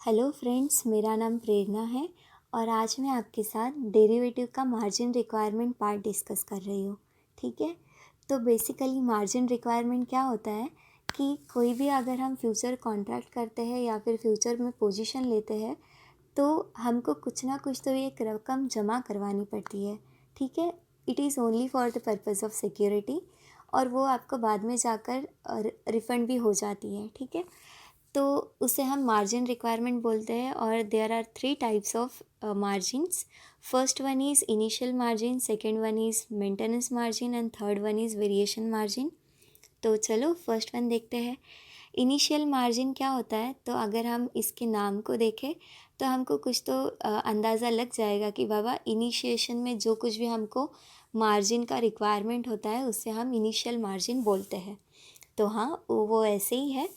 Hello friends, मेरा नाम प्रेरणा है और आज मैं आपके साथ डेरिवेटिव का मार्जिन रिक्वायरमेंट पार्ट डिस्कस कर रही हूँ। ठीक है, तो बेसिकली मार्जिन रिक्वायरमेंट क्या होता है कि कोई भी अगर हम फ्यूचर कॉन्ट्रैक्ट करते हैं या फिर फ्यूचर में पोजीशन लेते हैं तो हमको कुछ ना कुछ तो एक रकम जमा करवानी पड़ती है। ठीक है, it is only for the purpose of security और वो आपको बाद में जाकर रिफ़ंड भी हो जाती है। ठीक है, तो उसे हम मार्जिन रिक्वायरमेंट बोलते हैं और there are three types of margins. First one is initial margin, second one is maintenance margin and third one is variation margin. तो चलो फर्स्ट वन देखते हैं। इनिशियल मार्जिन क्या होता है, तो अगर हम इसके नाम को देखें तो हमको कुछ तो अंदाज़ा लग जाएगा कि बाबा इनिशिएशन में जो कुछ भी हमको मार्जिन का रिक्वायरमेंट होता है उससे हम इनिशियल मार्जिन बोलते हैं। तो हाँ, वो ऐसे ही है।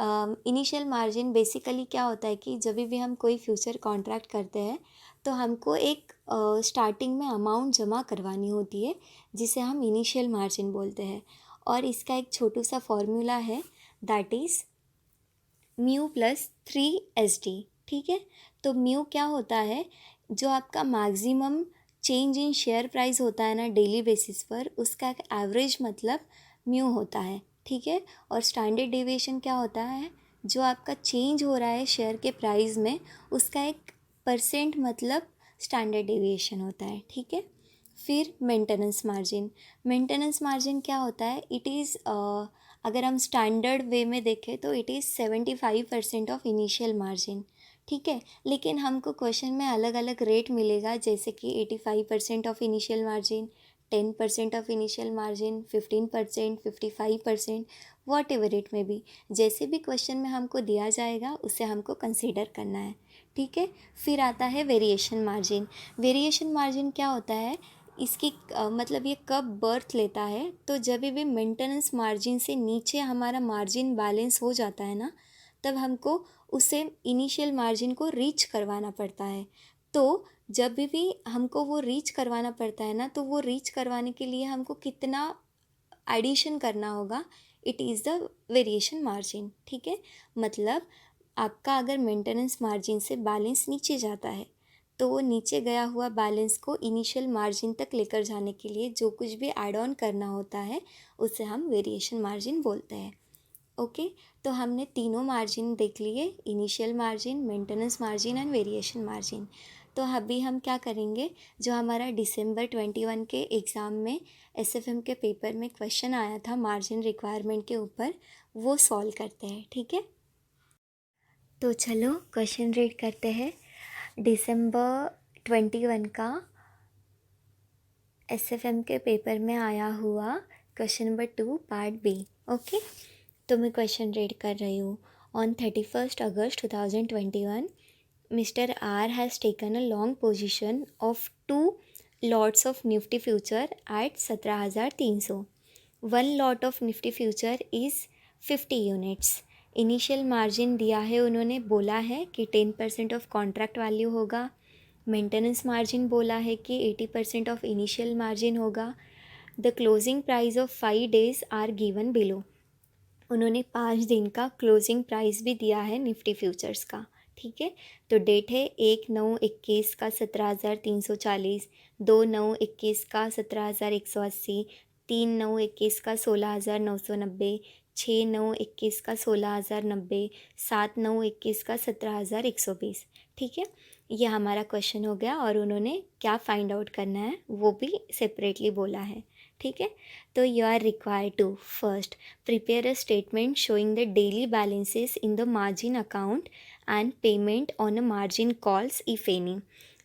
इनिशियल मार्जिन बेसिकली क्या होता है कि जब भी हम कोई फ्यूचर कॉन्ट्रैक्ट करते हैं तो हमको एक स्टार्टिंग में अमाउंट जमा करवानी होती है जिसे हम इनिशियल मार्जिन बोलते हैं। और इसका एक छोटू सा फॉर्मूला है, that is mu plus 3 SD। ठीक है, तो म्यू क्या होता है, जो आपका maximum change in share price होता है ना डेली बेसिस पर, उसका एक एवरेज मतलब म्यू होता है। ठीक है, और स्टैंडर्ड डेविएशन क्या होता है, जो आपका चेंज हो रहा है शेयर के प्राइस में उसका एक परसेंट मतलब स्टैंडर्ड डेविएशन होता है। ठीक है, फिर मेंटेनेंस मार्जिन। मेंटेनेंस मार्जिन क्या होता है, इट इज़ अगर हम स्टैंडर्ड वे में देखें तो it is 75% of initial margin. ठीक है, लेकिन हमको क्वेश्चन में अलग अलग रेट मिलेगा, जैसे कि 85% of initial margin, 10% of initial margin, 15%, 55%, what ever it में भी, जैसे भी क्वेश्चन में हमको दिया जाएगा उसे हमको कंसीडर करना है। ठीक है, फिर आता है वेरिएशन मार्जिन। वेरिएशन मार्जिन क्या होता है, इसकी मतलब ये कब बर्थ लेता है, तो जब भी मेंटेनेंस मार्जिन से नीचे हमारा मार्जिन बैलेंस हो जाता है ना, तब हमको उसे इनिशियल मार्जिन को रीच करवाना पड़ता है। तो जब भी हमको वो रीच करवाना पड़ता है ना, तो वो रीच करवाने के लिए हमको कितना एडिशन करना होगा, it is the variation margin. ठीक है, मतलब आपका अगर मेंटेनेंस मार्जिन से बैलेंस नीचे जाता है तो वो नीचे गया हुआ बैलेंस को इनिशियल मार्जिन तक लेकर जाने के लिए जो कुछ भी ऐड ऑन करना होता है उसे हम वेरिएशन मार्जिन बोलते हैं। ओके, तो हमने तीनों मार्जिन देख लिए, initial margin, maintenance margin and variation margin. तो अभी हम क्या करेंगे, जो हमारा दिसंबर 21 के एग्ज़ाम में SFM के पेपर में क्वेश्चन आया था मार्जिन रिक्वायरमेंट के ऊपर, वो सॉल्व करते हैं। ठीक है, तो चलो क्वेश्चन रीड करते हैं। दिसंबर 21 का SFM के पेपर में आया हुआ question number 2 part B. Okay, तो मैं क्वेश्चन रीड कर रही हूँ। On 31 August 2021 Mr R has taken a long position of 2 lots of Nifty future at 17,300। One lot of Nifty future is 50 units. Initial margin दिया है, उन्होंने बोला है कि 10% ऑफ कॉन्ट्रैक्ट वैल्यू होगा। मेंटेनेंस मार्जिन बोला है कि 80% ऑफ इनिशियल मार्जिन होगा। The closing price of 5 days are given below. उन्होंने 5 दिन का क्लोजिंग प्राइस भी दिया है निफ्टी फ्यूचर्स का। ठीक है, तो डेट है 1/9/21 का 17,340, 2/9/21 का 17,180, 3/9/21 का 16,990, 6/9/21 का 16,090, 7/9/21 का 17,120। ठीक है, ये हमारा क्वेश्चन हो गया और उन्होंने क्या फाइंड आउट करना है वो भी सेपरेटली बोला है। ठीक है, तो you are required to first prepare a statement showing the daily balances in the margin account and payment on a margin calls if any।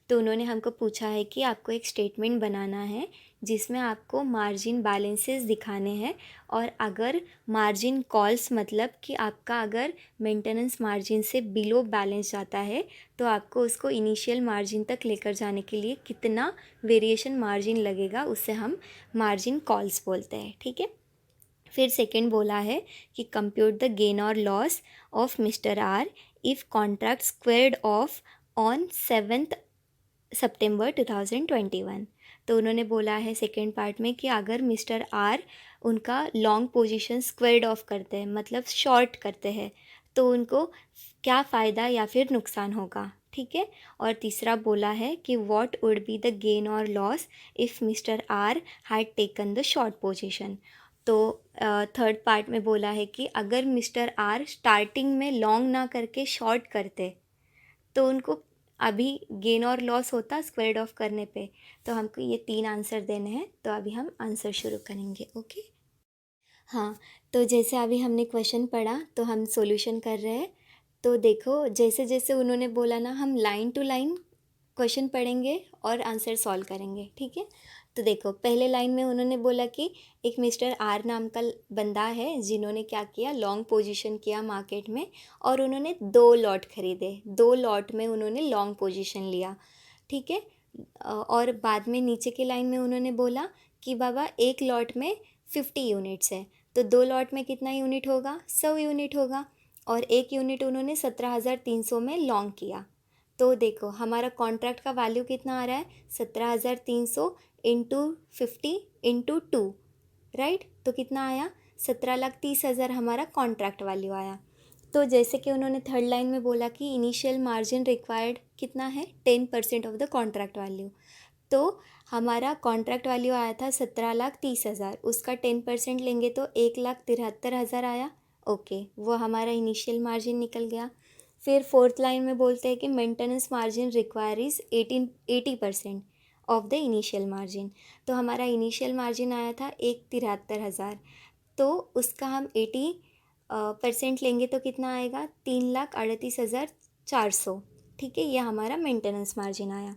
तो उन्होंने हमको पूछा है कि आपको एक स्टेटमेंट बनाना है जिसमें आपको मार्जिन बैलेंसेस दिखाने हैं, और अगर मार्जिन कॉल्स मतलब कि आपका अगर मेंटेनेंस मार्जिन से बिलो बैलेंस जाता है तो आपको उसको इनिशियल मार्जिन तक लेकर जाने के लिए कितना वेरिएशन मार्जिन लगेगा, उससे हम मार्जिन कॉल्स बोलते हैं। ठीक है, फिर सेकेंड बोला है कि कंप्यूट द गेन और loss of Mr R if contract squared off on 7 September 2021। तो उन्होंने बोला है सेकेंड पार्ट में कि अगर मिस्टर आर उनका लॉन्ग पोजीशन स्क्वेयर्ड ऑफ करते हैं मतलब शॉर्ट करते हैं तो उनको क्या फ़ायदा या फिर नुकसान होगा, ठीक है। और तीसरा बोला है कि what would be the gain और loss if mister R had taken the short position. तो थर्ड पार्ट में बोला है कि अगर मिस्टर आर स्टार्टिंग में लॉन्ग ना करके शॉर्ट करते तो उनको अभी गेन और लॉस होता स्क्वायर्ड ऑफ करने पे। तो हमको ये 3 आंसर देने हैं, तो अभी हम आंसर शुरू करेंगे, ओके। हाँ, तो जैसे अभी हमने क्वेश्चन पढ़ा तो हम सॉल्यूशन कर रहे हैं। तो देखो जैसे जैसे उन्होंने बोला ना, हम लाइन टू लाइन क्वेश्चन पढ़ेंगे और आंसर सॉल्व करेंगे, ठीक है। तो देखो पहले लाइन में उन्होंने बोला कि एक मिस्टर आर नाम का बंदा है जिन्होंने क्या किया, लॉन्ग पोजीशन किया मार्केट में और उन्होंने 2 लॉट खरीदे, 2 लॉट में उन्होंने लॉन्ग पोजीशन लिया, ठीक है। और बाद में नीचे के लाइन में उन्होंने बोला कि बाबा एक लॉट में 50 यूनिट्स है, तो 2 लॉट में कितना यूनिट होगा, 100 यूनिट होगा। और एक यूनिट उन्होंने 17,300 में लॉन्ग किया। तो देखो हमारा कॉन्ट्रैक्ट का वैल्यू कितना आ रहा है, 17,300 इंटू 50 इंटू 2, राइट। तो कितना आया, 17,30,000 हमारा कॉन्ट्रैक्ट वैल्यू आया। तो जैसे कि उन्होंने थर्ड लाइन में बोला कि इनिशियल मार्जिन रिक्वायर्ड कितना है, 10% ऑफ द कॉन्ट्रैक्ट वैल्यू। तो हमारा कॉन्ट्रैक्ट वैल्यू आया था 17,30,000, उसका 10% लेंगे तो 1,73,000 आया, ओके, वो हमारा इनिशियल मार्जिन निकल गया। फिर फोर्थ लाइन में बोलते हैं कि maintenance margin requirements 80% of the initial margin. तो हमारा इनिशियल मार्जिन आया था 1,73,000, तो उसका हम 80% लेंगे तो कितना आएगा, 3,38,400, ठीक है। ये हमारा मेंटेनेंस मार्जिन आया।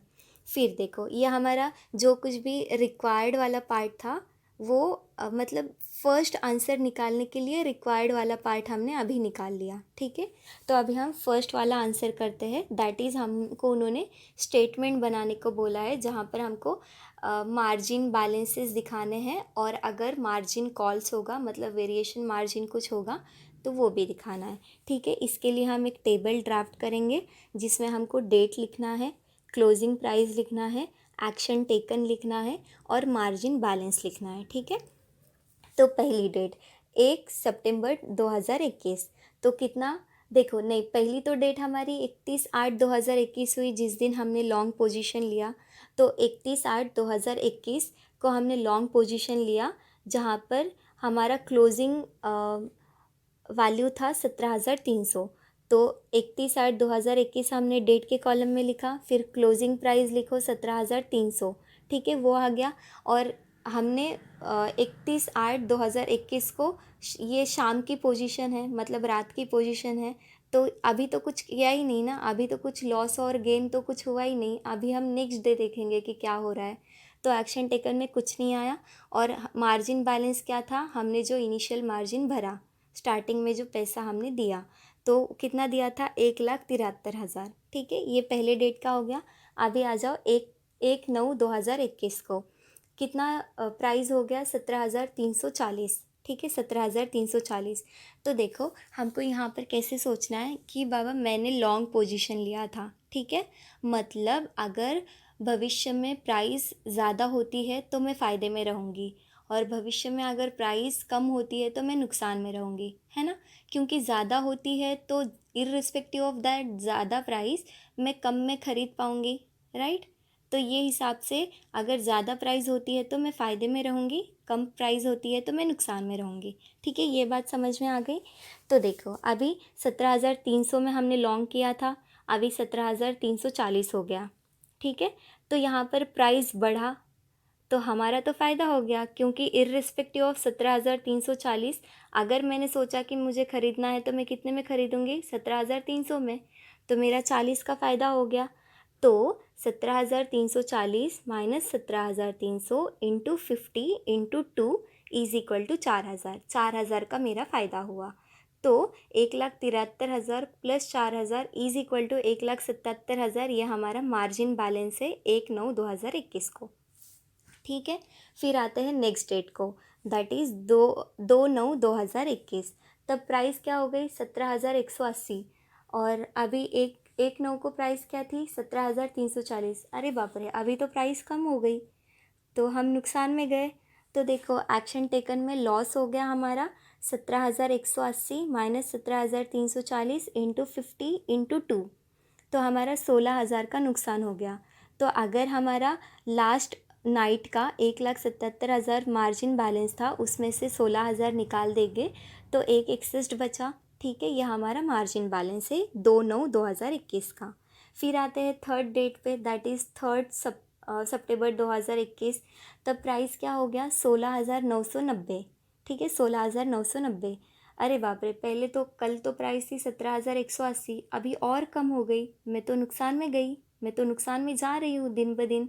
फिर देखो ये हमारा जो कुछ भी रिक्वायर्ड वाला पार्ट था वो मतलब फर्स्ट आंसर निकालने के लिए रिक्वायर्ड वाला पार्ट हमने अभी निकाल लिया, ठीक है। तो अभी हम फर्स्ट वाला आंसर करते हैं, दैट इज़ हमको उन्होंने स्टेटमेंट बनाने को बोला है जहाँ पर हमको मार्जिन बैलेंसेस दिखाने हैं और अगर मार्जिन कॉल्स होगा मतलब वेरिएशन मार्जिन कुछ होगा तो वो भी दिखाना है, ठीक है। इसके लिए हम एक टेबल ड्राफ्ट करेंगे जिसमें हमको डेट लिखना है, क्लोजिंग प्राइस लिखना है, एक्शन टेकन लिखना है और मार्जिन बैलेंस लिखना है, ठीक है। तो पहली डेट 1 सितंबर 2021, तो कितना, देखो नहीं पहली तो डेट हमारी 31/8/2021 हुई जिस दिन हमने लॉन्ग पोजीशन लिया। तो 31/8/2021 को हमने लॉन्ग पोजीशन लिया जहाँ पर हमारा क्लोजिंग वैल्यू था 17,300। तो 31/8/2021 हमने डेट के कॉलम में लिखा, फिर क्लोजिंग प्राइस लिखो 17,300, ठीक है, वो आ गया। और हमने 31/8/2021 को ये शाम की पोजीशन है मतलब रात की पोजीशन है, तो अभी तो कुछ किया ही नहीं ना, अभी तो कुछ लॉस और गेन तो कुछ हुआ ही नहीं, अभी हम नेक्स्ट डे देखेंगे कि क्या हो रहा है। तो एक्शन टेकन में कुछ नहीं आया। और मार्जिन बैलेंस क्या था, हमने जो इनिशियल मार्जिन भरा स्टार्टिंग में जो पैसा हमने दिया तो कितना दिया था, 1,73,000, ठीक है। ये पहले डेट का हो गया। अभी आ जाओ 1/9/2021 को कितना प्राइस हो गया, 17,340, ठीक है, 17,340। तो देखो हमको यहाँ पर कैसे सोचना है कि बाबा मैंने लॉन्ग पोजीशन लिया था, ठीक है, मतलब अगर भविष्य में प्राइस ज़्यादा होती है तो मैं फ़ायदे में रहूँगी और भविष्य में अगर प्राइस कम होती है तो मैं नुकसान में रहूँगी, है ना। क्योंकि ज़्यादा होती है तो इर्रिस्पेक्टिव ऑफ दैट ज़्यादा प्राइस मैं कम में ख़रीद पाऊँगी, राइट। तो ये हिसाब से अगर ज़्यादा प्राइस होती है तो मैं फ़ायदे में रहूँगी, कम प्राइस होती है तो मैं नुकसान में रहूँगी, ठीक है। ये बात समझ में आ गई। तो देखो अभी 17,300 में हमने लॉन्ग किया था, अभी 17,340 हो गया, ठीक है। तो यहाँ पर प्राइस बढ़ा तो हमारा तो फ़ायदा हो गया क्योंकि इर्रिस्पेक्टिव ऑफ 17,340 अगर मैंने सोचा कि मुझे ख़रीदना है तो मैं कितने में ख़रीदूँगी, 17,300 में, तो मेरा 40 का फ़ायदा हो गया। तो 17,340 minus 17,300 into 50 into 2 is equal to 4,000, 4,000 का मेरा फ़ायदा हुआ। तो 1,73,000 प्लस 4,000 इज़ इक्वल टू 1,77,000, ये हमारा मार्जिन बैलेंस है 1/9/2021 को, ठीक है। फिर आते हैं नेक्स्ट डेट को, दैट इज़ 2/9/2021। तब प्राइस क्या हो गई, 17,180 और अभी 1/9 को प्राइस क्या थी, 17,340। अरे बाप रे, अभी तो प्राइस कम हो गई तो हम नुकसान में गए। तो देखो एक्शन टेकन में लॉस हो गया हमारा 17,180 माइनस 17,340 इंटू 50 इंटू 2, तो हमारा 16,000 का नुकसान हो गया। तो अगर हमारा लास्ट नाइट का 1,77,000 मार्जिन बैलेंस था, उसमें से 16,000 निकाल देंगे तो एक एक्सिस्ट बचा। ठीक है, यह हमारा मार्जिन बैलेंस है 2/9/2021 का। फिर आते हैं थर्ड डेट पे, दैट इज़ 3 सितंबर 2021। तब प्राइस क्या हो गया, 16,990। ठीक है, 16,990। अरे बाप रे, पहले तो कल तो प्राइस थी 17,180, अभी और कम हो गई। मैं तो नुकसान में गई, मैं तो नुकसान में जा रही हूँ दिन ब दिन,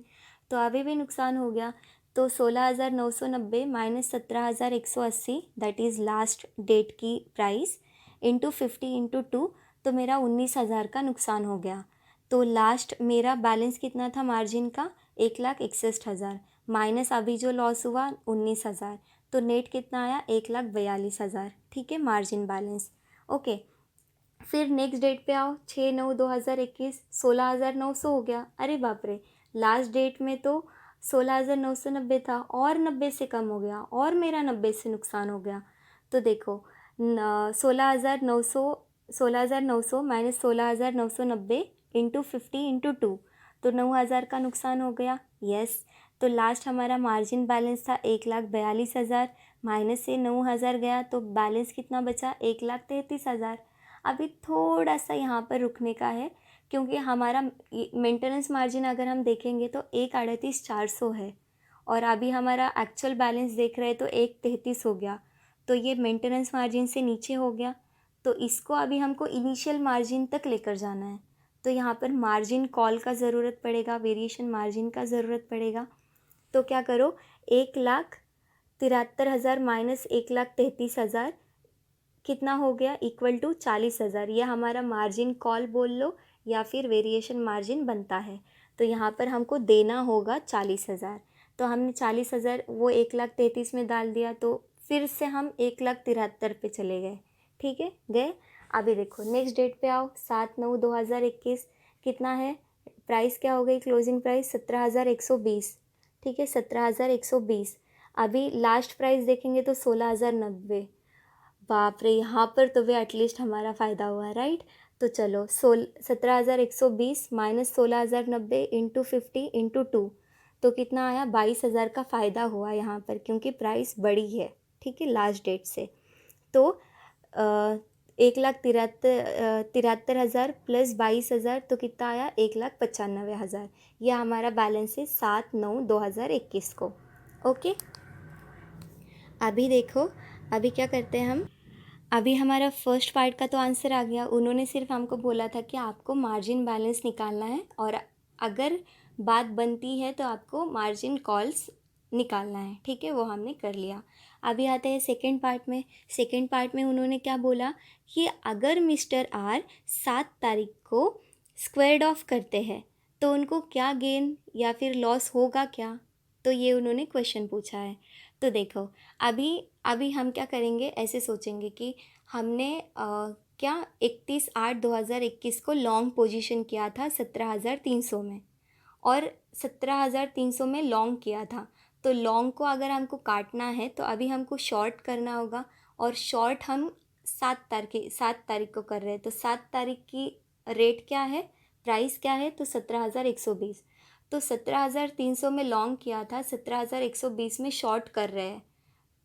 तो अभी भी नुकसान हो गया। तो 16,990 minus 17,180 that is last date की प्राइस इंटू 50 इंटू 2, तो मेरा 19,000 का नुकसान हो गया। तो लास्ट मेरा बैलेंस कितना था मार्जिन का, 1,61,000 माइनस अभी जो लॉस हुआ 19,000, तो नेट कितना आया, 1,42,000। ठीक है, मार्जिन बैलेंस। ओके, फिर नेक्स्ट डेट पे आओ, 6/9/2021, 16,900 हो गया। अरे बाप रे, लास्ट डेट में तो 16,990 था और 90 से कम हो गया और मेरा 90 से नुकसान हो गया। तो देखो 16,900 माइनस 16,990 इंटू 50 इंटू 2, तो 9,000 का नुकसान हो गया। यस, तो लास्ट हमारा मार्जिन बैलेंस था 1,42,000, माइनस से 9,000 गया तो बैलेंस कितना बचा, 1,33,000। अभी थोड़ा सा यहाँ पर रुकने का है, क्योंकि हमारा मेंटेनेंस मार्जिन अगर हम देखेंगे तो 1,38,400 है और अभी हमारा एक्चुअल बैलेंस देख रहे हैं तो 1,33 हो गया, तो ये मेंटेनेंस मार्जिन से नीचे हो गया। तो इसको अभी हमको इनिशियल मार्जिन तक लेकर जाना है, तो यहाँ पर मार्जिन कॉल का ज़रूरत पड़ेगा, वेरिएशन मार्जिन का ज़रूरत पड़ेगा। तो क्या करो, 1,73,000 माइनस 1,33,000 कितना हो गया, इक्वल टू 40,000। यह हमारा मार्जिन कॉल बोल लो या फिर वेरिएशन मार्जिन बनता है। तो यहाँ पर हमको देना होगा 40,000, तो हमने 40,000 वो 1,33,000 में डाल दिया, तो फिर से हम 1,73,000 पे चले गए। ठीक है, गए। अभी देखो नेक्स्ट डेट पे आओ, 7/9/2021, कितना है प्राइस, क्या हो गई क्लोजिंग प्राइस, 17,120। ठीक है, 17,120। अभी लास्ट प्राइस देखेंगे तो 16,090। बाप रे, यहाँ पर तो भी एटलीस्ट हमारा फ़ायदा हुआ, राइट। तो चलो 17,120 माइनस 16,090 इंटू 50 इंटू 2, तो कितना आया, 22,000 का फ़ायदा हुआ यहाँ पर, क्योंकि प्राइस बड़ी है। ठीक है, लास्ट डेट से। तो 1,73,000 प्लस 22,000 तो कितना आया, 1,95,000। यह हमारा बैलेंस है 7/9/2021 को। ओके, अभी देखो, अभी क्या करते हैं हम, अभी हमारा फर्स्ट पार्ट का तो आंसर आ गया। उन्होंने सिर्फ हमको बोला था कि आपको मार्जिन बैलेंस निकालना है और अगर बात बनती है तो आपको मार्जिन कॉल्स निकालना है। ठीक है, वो हमने कर लिया। अभी आते हैं सेकंड पार्ट में। सेकंड पार्ट में उन्होंने क्या बोला कि अगर मिस्टर आर 7 तारीख को स्क्वायर्ड ऑफ करते हैं तो उनको क्या गेन या फिर लॉस होगा क्या, तो ये उन्होंने क्वेश्चन पूछा है। तो देखो, अभी अभी हम क्या करेंगे, ऐसे सोचेंगे कि हमने क्या 31/8/2021 को लॉन्ग पोजीशन किया था 17,300 में, और 17,300 में लॉन्ग किया था। तो लॉन्ग को अगर हमको काटना है तो अभी हमको शॉर्ट करना होगा, और शॉर्ट हम 7 तारीख को कर रहे हैं। तो 7 तारीख की रेट क्या है, प्राइस क्या है, तो 17,120। तो 17,300 में लॉन्ग किया था, 17,120 में शॉर्ट कर रहे हैं,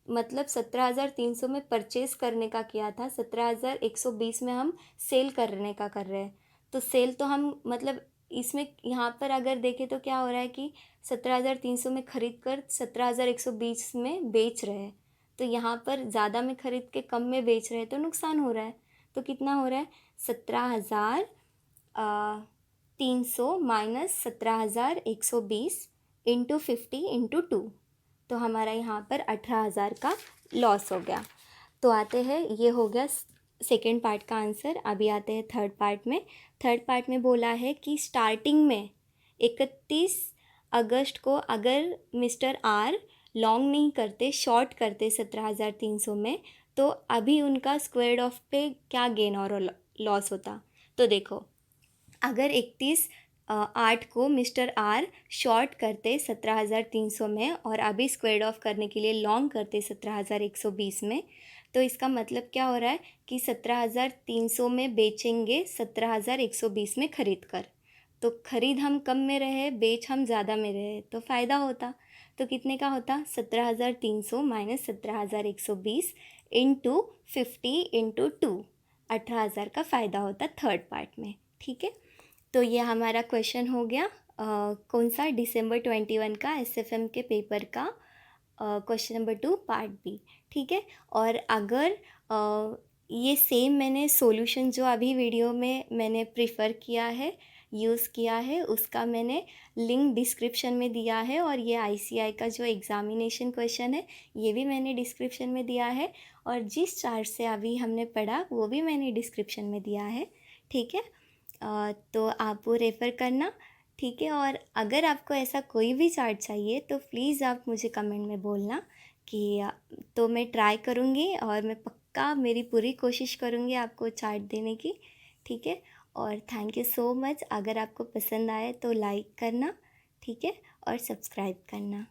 मतलब 17,300 में परचेज़ करने का किया था, 17,120 में हम सेल करने का कर रहे हैं। तो सेल तो हम मतलब इसमें यहाँ पर अगर देखें तो क्या हो रहा है कि 17,300 में ख़रीद कर 17,120 में बेच रहे हैं। तो यहाँ पर ज़्यादा में ख़रीद के कम में बेच रहे हैं तो नुकसान हो रहा है। तो कितना हो रहा है, 17,300 माइनस 17,120 इंटू 50 इंटू 2, तो हमारा यहाँ पर 18,000 का लॉस हो गया। तो आते हैं, ये हो गया सेकेंड पार्ट का आंसर। अभी आते हैं थर्ड पार्ट में। थर्ड पार्ट में बोला है कि स्टार्टिंग में 31 अगस्त को अगर मिस्टर आर लॉन्ग नहीं करते, शॉर्ट करते 17,300 में, तो अभी उनका स्क्वायर्ड ऑफ पे क्या गेन और लॉस होता। तो देखो, अगर 31/8 को मिस्टर आर शॉर्ट करते 17,300 में और अभी स्क्वायर्ड ऑफ करने के लिए लॉन्ग करते 17,120 में, तो इसका मतलब क्या हो रहा है कि 17,300 में बेचेंगे 17,120 में ख़रीद कर। तो ख़रीद हम कम में रहे, बेच हम ज़्यादा में रहे, तो फ़ायदा होता। तो कितने का होता? 17,300 माइनस 17,120 इंटू 50 इंटू 2, 18,000 का फ़ायदा होता थर्ड पार्ट में। ठीक है, तो ये हमारा क्वेश्चन हो गया कौन सा, दिसंबर 21 का SFM के पेपर का क्वेश्चन नंबर 2 पार्ट बी। ठीक है, और अगर ये सेम मैंने सॉल्यूशन जो अभी वीडियो में मैंने प्रिफ़र किया है, यूज़ किया है, उसका मैंने लिंक डिस्क्रिप्शन में दिया है, और ये ICI का जो एग्ज़ामिनेशन क्वेश्चन है ये भी मैंने डिस्क्रिप्शन में दिया है, और जिस चार्ट से अभी हमने पढ़ा वो भी मैंने डिस्क्रिप्शन में दिया है। ठीक है, तो आप वो रेफ़र करना। ठीक है, और अगर आपको ऐसा कोई भी चार्ट चाहिए तो प्लीज़ आप मुझे कमेंट में बोलना कि तो मैं ट्राई करूँगी, और मैं पक्का मेरी पूरी कोशिश करूँगी आपको चार्ट देने की। ठीक है, और थैंक यू सो मच। अगर आपको पसंद आए तो लाइक करना, ठीक है, और सब्सक्राइब करना।